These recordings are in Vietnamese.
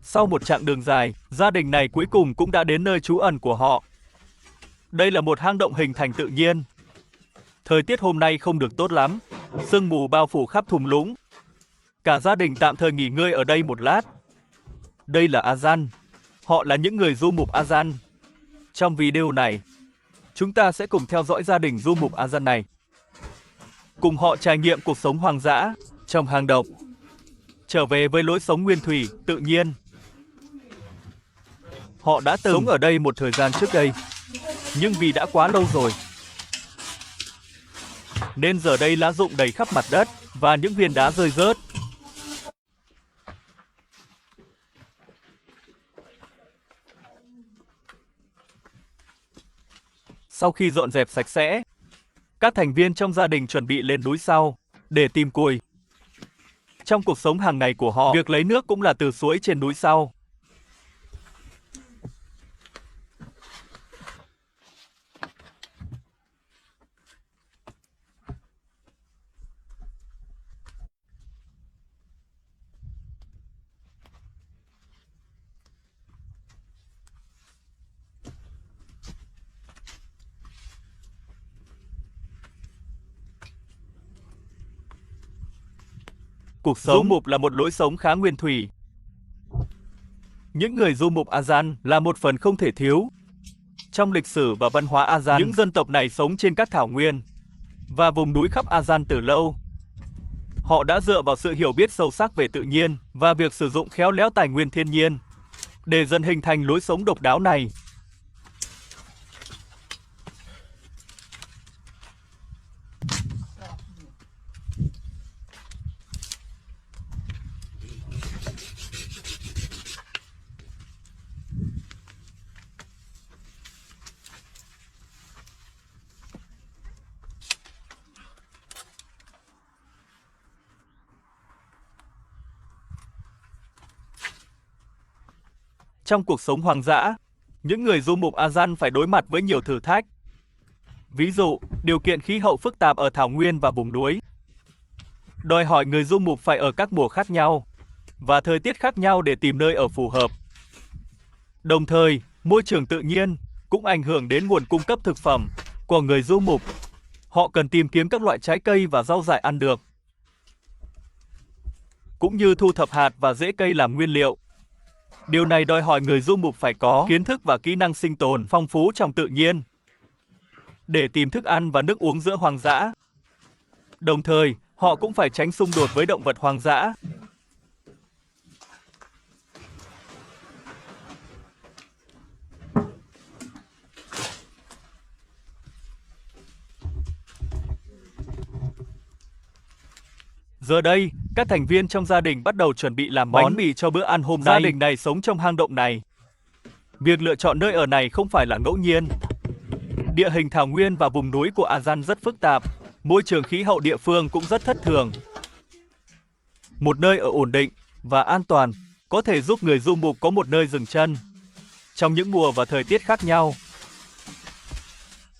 Sau một chặng đường dài, gia đình này cuối cùng cũng đã đến nơi trú ẩn của họ. Đây là một hang động hình thành tự nhiên. Thời tiết hôm nay không được tốt lắm, sương mù bao phủ khắp thung lũng. Cả gia đình tạm thời nghỉ ngơi ở đây một lát. Đây là Azan. Họ là những người du mục Azan. Trong video này, chúng ta sẽ cùng theo dõi gia đình du mục Azan này. Cùng họ trải nghiệm cuộc sống hoang dã trong hang động. Trở về với lối sống nguyên thủy, tự nhiên. Họ đã từng sống ở đây một thời gian trước đây, nhưng vì đã quá lâu rồi, nên giờ đây lá rụng đầy khắp mặt đất và những viên đá rơi rớt. Sau khi dọn dẹp sạch sẽ, các thành viên trong gia đình chuẩn bị lên núi sau để tìm củi. Trong cuộc sống hàng ngày của họ, việc lấy nước cũng là từ suối trên núi sau. Cuộc sống du mục là một lối sống khá nguyên thủy. Những người du mục Azan là một phần không thể thiếu. Trong lịch sử và văn hóa Azan, những dân tộc này sống trên các thảo nguyên và vùng núi khắp Azan từ lâu. Họ đã dựa vào sự hiểu biết sâu sắc về tự nhiên và việc sử dụng khéo léo tài nguyên thiên nhiên để dần hình thành lối sống độc đáo này. Trong cuộc sống hoang dã, những người du mục Azan phải đối mặt với nhiều thử thách. Ví dụ, điều kiện khí hậu phức tạp ở thảo nguyên và vùng núi, đòi hỏi người du mục phải ở các mùa khác nhau và thời tiết khác nhau để tìm nơi ở phù hợp. Đồng thời, môi trường tự nhiên cũng ảnh hưởng đến nguồn cung cấp thực phẩm của người du mục. Họ cần tìm kiếm các loại trái cây và rau dại ăn được, cũng như thu thập hạt và rễ cây làm nguyên liệu. Điều này đòi hỏi người du mục phải có kiến thức và kỹ năng sinh tồn phong phú trong tự nhiên để tìm thức ăn và nước uống giữa hoang dã. Đồng thời, họ cũng phải tránh xung đột với động vật hoang dã. Giờ đây, các thành viên trong gia đình bắt đầu chuẩn bị làm bánh mì cho bữa ăn hôm nay. Gia đình này sống trong hang động này. Việc lựa chọn nơi ở này không phải là ngẫu nhiên. Địa hình thảo nguyên và vùng núi của Azan rất phức tạp, môi trường khí hậu địa phương cũng rất thất thường. Một nơi ở ổn định và an toàn có thể giúp người du mục có một nơi dừng chân trong những mùa và thời tiết khác nhau.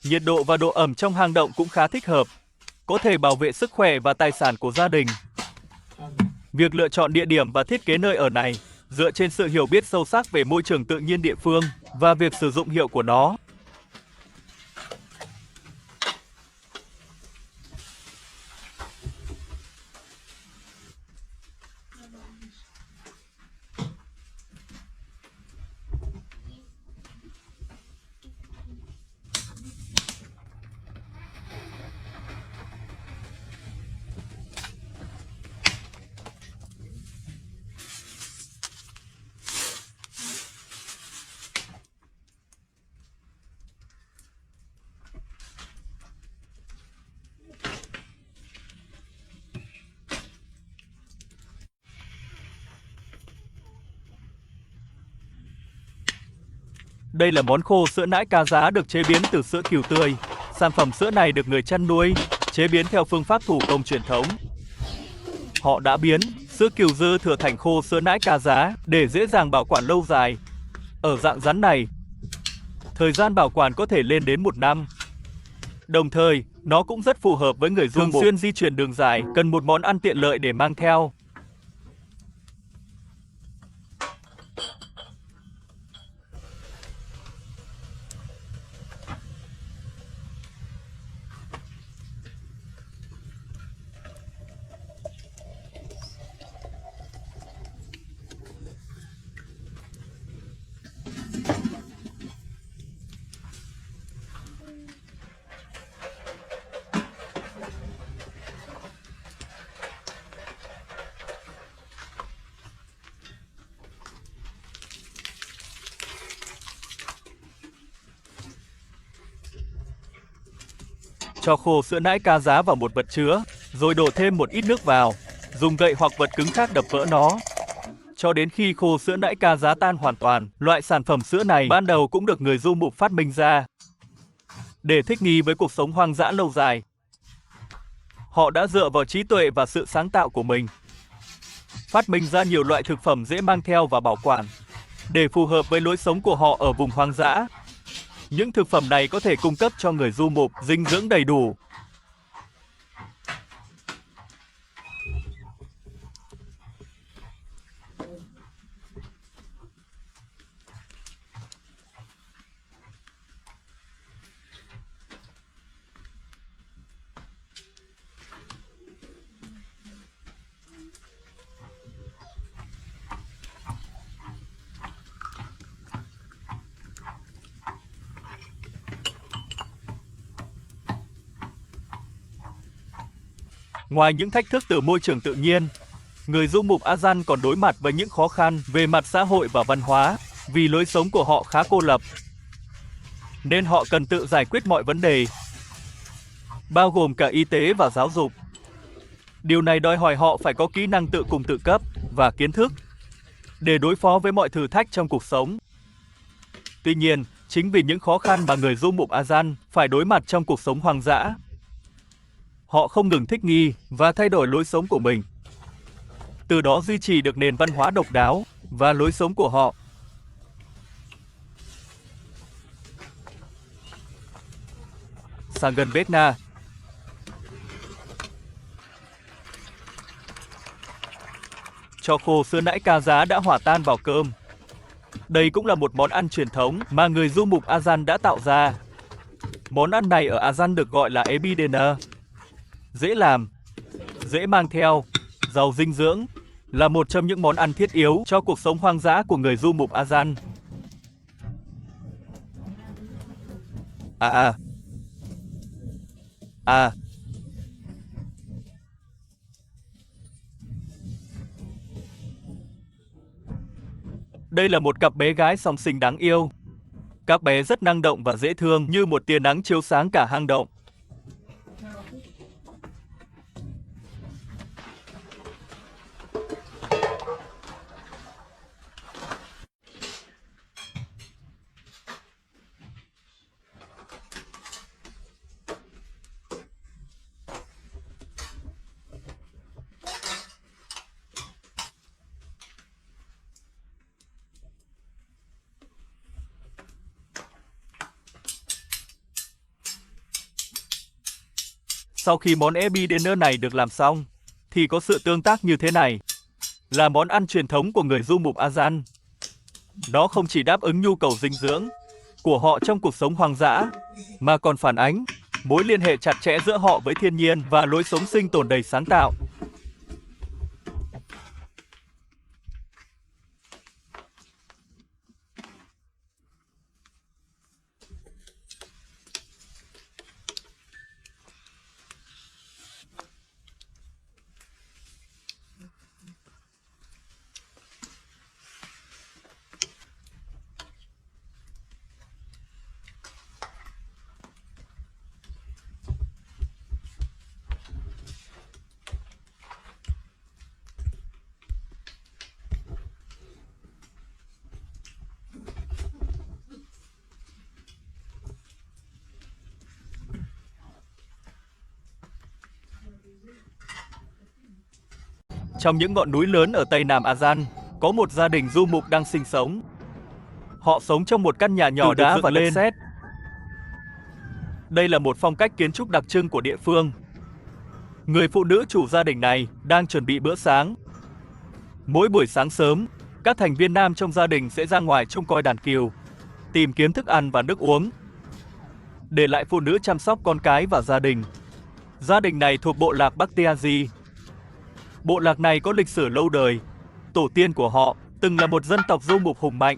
Nhiệt độ và độ ẩm trong hang động cũng khá thích hợp, có thể bảo vệ sức khỏe và tài sản của gia đình. Việc lựa chọn địa điểm và thiết kế nơi ở này dựa trên sự hiểu biết sâu sắc về môi trường tự nhiên địa phương và việc sử dụng hiệu của nó. Đây là món khô sữa nãi ca giá được chế biến từ sữa cừu tươi. Sản phẩm sữa này được người chăn nuôi chế biến theo phương pháp thủ công truyền thống. Họ đã biến sữa cừu dư thừa thành khô sữa nãi ca giá để dễ dàng bảo quản lâu dài. Ở dạng rắn này, thời gian bảo quản có thể lên đến 1 năm. Đồng thời, nó cũng rất phù hợp với người thường xuyên di chuyển đường dài, cần một món ăn tiện lợi để mang theo. Cho khô sữa nãi ca giá vào một vật chứa, rồi đổ thêm một ít nước vào, dùng gậy hoặc vật cứng khác đập vỡ nó. Cho đến khi khô sữa nãi ca giá tan hoàn toàn, loại sản phẩm sữa này ban đầu cũng được người du mục phát minh ra. Để thích nghi với cuộc sống hoang dã lâu dài, họ đã dựa vào trí tuệ và sự sáng tạo của mình, phát minh ra nhiều loại thực phẩm dễ mang theo và bảo quản, để phù hợp với lối sống của họ ở vùng hoang dã. Những thực phẩm này có thể cung cấp cho người du mục dinh dưỡng đầy đủ. Ngoài những thách thức từ môi trường tự nhiên, người du mục Azan còn đối mặt với những khó khăn về mặt xã hội và văn hóa, vì lối sống của họ khá cô lập, nên họ cần tự giải quyết mọi vấn đề, bao gồm cả y tế và giáo dục. Điều này đòi hỏi họ phải có kỹ năng tự cùng tự cấp và kiến thức để đối phó với mọi thử thách trong cuộc sống. Tuy nhiên, chính vì những khó khăn mà người du mục Azan phải đối mặt trong cuộc sống hoang dã, họ không ngừng thích nghi và thay đổi lối sống của mình, từ đó duy trì được nền văn hóa độc đáo và lối sống của họ. Sang gần bếp Na, cho khô sữa nãi ca giá đã hòa tan vào cơm. Đây cũng là một món ăn truyền thống mà người du mục Azan đã tạo ra. Món ăn này ở Azan được gọi là ebi dena. Dễ làm, dễ mang theo, giàu dinh dưỡng, là một trong những món ăn thiết yếu cho cuộc sống hoang dã của người du mục Azan. Đây là một cặp bé gái song sinh đáng yêu. Các bé rất năng động và dễ thương như một tia nắng chiếu sáng cả hang động. Sau khi món ebi dinner này được làm xong, thì có sự tương tác như thế này. Là món ăn truyền thống của người du mục Azan. Nó không chỉ đáp ứng nhu cầu dinh dưỡng của họ trong cuộc sống hoang dã, mà còn phản ánh mối liên hệ chặt chẽ giữa họ với thiên nhiên và lối sống sinh tồn đầy sáng tạo. Trong những ngọn núi lớn ở Tây Nam Azan, có một gia đình du mục đang sinh sống. Họ sống trong một căn nhà nhỏ đá và đất sét. Đây là một phong cách kiến trúc đặc trưng của địa phương. Người phụ nữ chủ gia đình này đang chuẩn bị bữa sáng. Mỗi buổi sáng sớm, các thành viên nam trong gia đình sẽ ra ngoài trông coi đàn cừu, tìm kiếm thức ăn và nước uống, để lại phụ nữ chăm sóc con cái và gia đình. Gia đình này thuộc bộ lạc Bakhtiari. Bộ lạc này có lịch sử lâu đời. Tổ tiên của họ từng là một dân tộc du mục hùng mạnh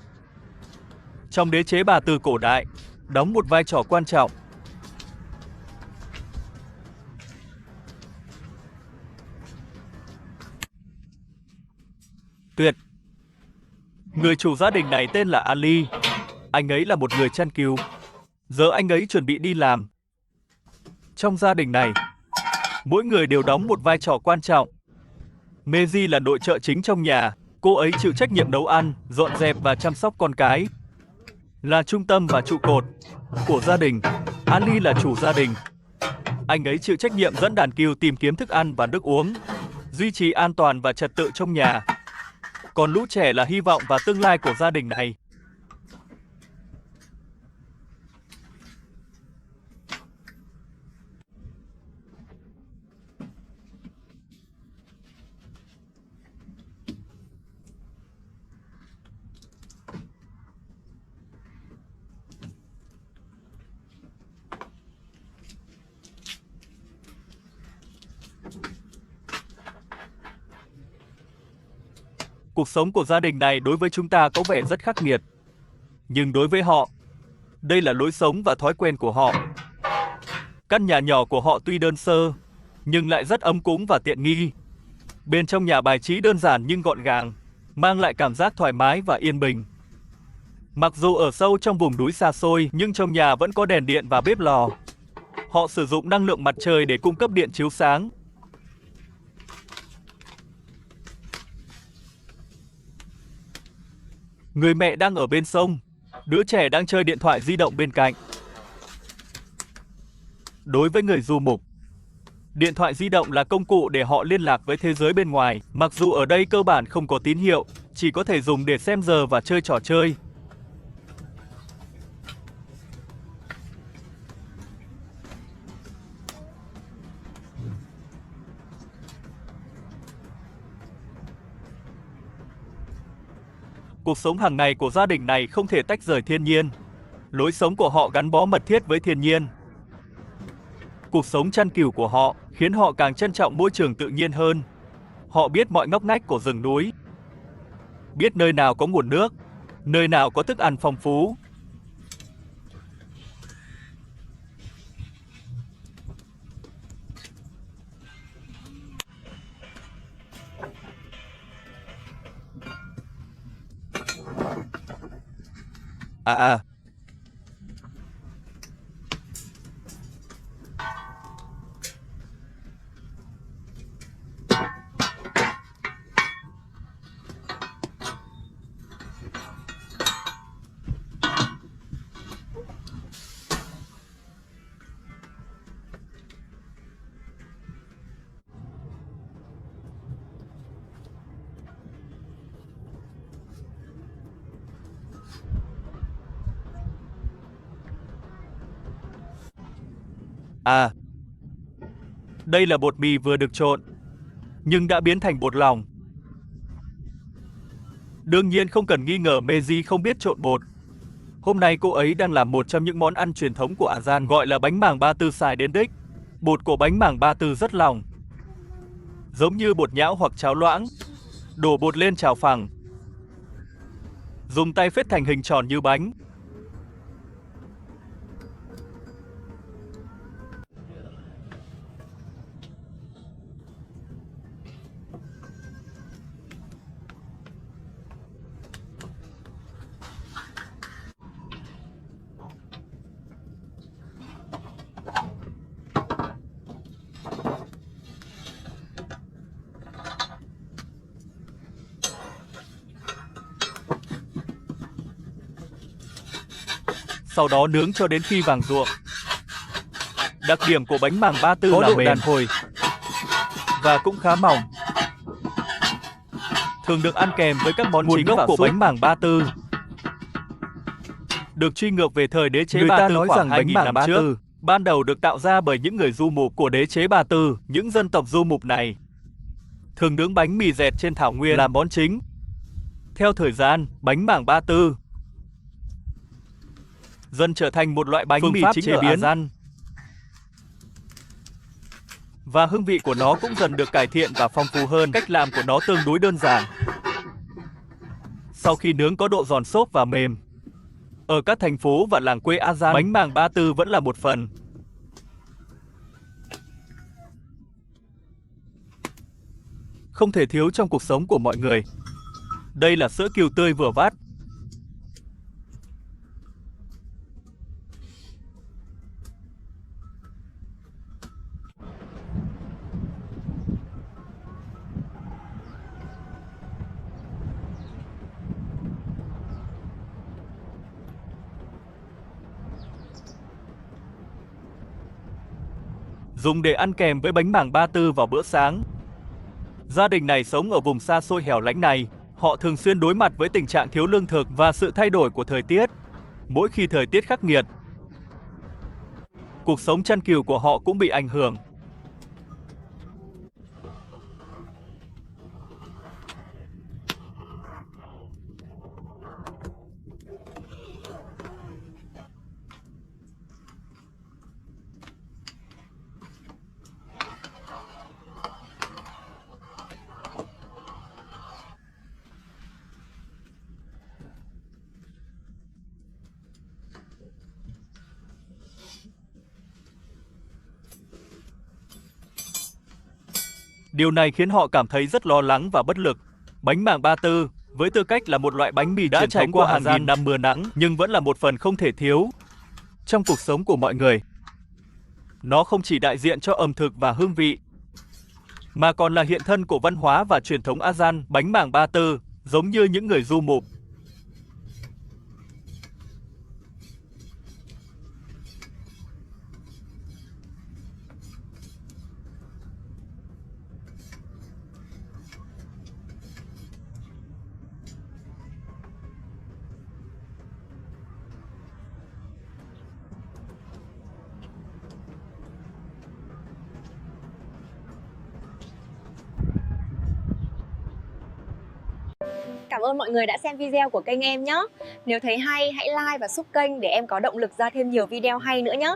trong đế chế Bà Từ cổ đại, đóng một vai trò quan trọng. Tuyệt. Người chủ gia đình này tên là Ali. Anh ấy là một người chăn cừu. Giờ anh ấy chuẩn bị đi làm. Trong gia đình này, mỗi người đều đóng một vai trò quan trọng. Meiji là nội trợ chính trong nhà, cô ấy chịu trách nhiệm nấu ăn, dọn dẹp và chăm sóc con cái. Là trung tâm và trụ cột của gia đình, Ali là chủ gia đình. Anh ấy chịu trách nhiệm dẫn đàn cừu tìm kiếm thức ăn và nước uống, duy trì an toàn và trật tự trong nhà. Còn lũ trẻ là hy vọng và tương lai của gia đình này. Cuộc sống của gia đình này đối với chúng ta có vẻ rất khắc nghiệt. Nhưng đối với họ, đây là lối sống và thói quen của họ. Căn nhà nhỏ của họ tuy đơn sơ, nhưng lại rất ấm cúng và tiện nghi. Bên trong nhà bài trí đơn giản nhưng gọn gàng, mang lại cảm giác thoải mái và yên bình. Mặc dù ở sâu trong vùng núi xa xôi, nhưng trong nhà vẫn có đèn điện và bếp lò. Họ sử dụng năng lượng mặt trời để cung cấp điện chiếu sáng. Người mẹ đang ở bên sông, đứa trẻ đang chơi điện thoại di động bên cạnh. Đối với người du mục, điện thoại di động là công cụ để họ liên lạc với thế giới bên ngoài, mặc dù ở đây cơ bản không có tín hiệu, chỉ có thể dùng để xem giờ và chơi trò chơi. Cuộc sống hàng ngày của gia đình này không thể tách rời thiên nhiên. Lối sống của họ gắn bó mật thiết với thiên nhiên. Cuộc sống chăn cừu của họ khiến họ càng trân trọng môi trường tự nhiên hơn. Họ biết mọi ngóc ngách của rừng núi, biết nơi nào có nguồn nước, nơi nào có thức ăn phong phú. À, đây là bột mì vừa được trộn, nhưng đã biến thành bột lòng. Đương nhiên không cần nghi ngờ Meiji không biết trộn bột. Hôm nay cô ấy đang làm một trong những món ăn truyền thống của Azan gọi là bánh màng ba tư xài đến đích. Bột của bánh màng ba tư rất lỏng, giống như bột nhão hoặc cháo loãng. Đổ bột lên chảo phẳng, dùng tay phết thành hình tròn như bánh. Sau đó nướng cho đến khi vàng ruộm. Đặc điểm của bánh màng ba tư là mềm, đàn hồi và cũng khá mỏng. Thường được ăn kèm với các món chính gốc của bánh màng ba tư. Được truy ngược về thời đế chế Ba Tư khoảng 2.000 năm trước. Ban đầu được tạo ra bởi những người du mục của đế chế Ba Tư. Những dân tộc du mục này thường nướng bánh mì dẹt trên thảo nguyên làm món chính. Theo thời gian, bánh màng Ba Tư dần trở thành một loại bánh mì chính ở Azan. Và hương vị của nó cũng dần được cải thiện và phong phú hơn. Cách làm của nó tương đối đơn giản. Sau khi nướng có độ giòn xốp và mềm. Ở các thành phố và làng quê Azan, bánh màng Ba Tư vẫn là một phần. Không thể thiếu trong cuộc sống của mọi người. Đây là sữa cừu tươi vừa vắt. dùng để ăn kèm với bánh mảng ba tư vào bữa sáng. Gia đình này sống ở vùng xa xôi hẻo lánh này, họ thường xuyên đối mặt với tình trạng thiếu lương thực và sự thay đổi của thời tiết. Mỗi khi thời tiết khắc nghiệt, cuộc sống chăn cừu của họ cũng bị ảnh hưởng. Điều này khiến họ cảm thấy rất lo lắng và bất lực. Bánh mảng ba tư, với tư cách là một loại bánh mì đã trải qua hàng nghìn năm mưa nắng, nhưng vẫn là một phần không thể thiếu trong cuộc sống của mọi người. Nó không chỉ đại diện cho ẩm thực và hương vị, mà còn là hiện thân của văn hóa và truyền thống Azan. Bánh mảng ba tư, giống như những người du mục, Cảm ơn mọi người đã xem video của kênh em nhé. Nếu thấy hay, hãy like và sub kênh để em có động lực ra thêm nhiều video hay nữa nhé.